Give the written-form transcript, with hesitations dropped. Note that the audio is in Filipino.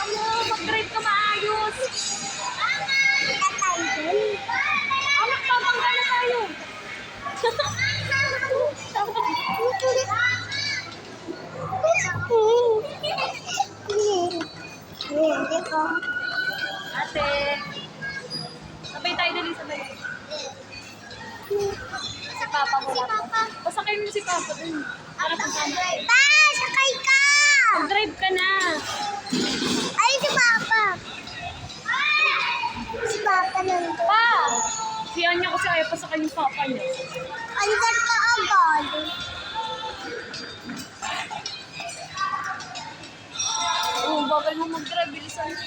Ano, mag-drive ka maayos. Anak, babangga na tayo. Ate, sabay tayo dali, sabay. Si Papa mo lang. Pasakay mo si Papa dun. Para pagkama. Pa, sakay ka! Mag-drive ka na. Ay, si Papa. Si Papa nandun. Pa! Siya niya kasi ayaw pasakay yung Papa niya. Andar ka agad. Oo, bagal mo mag-drive. Bilisan mo.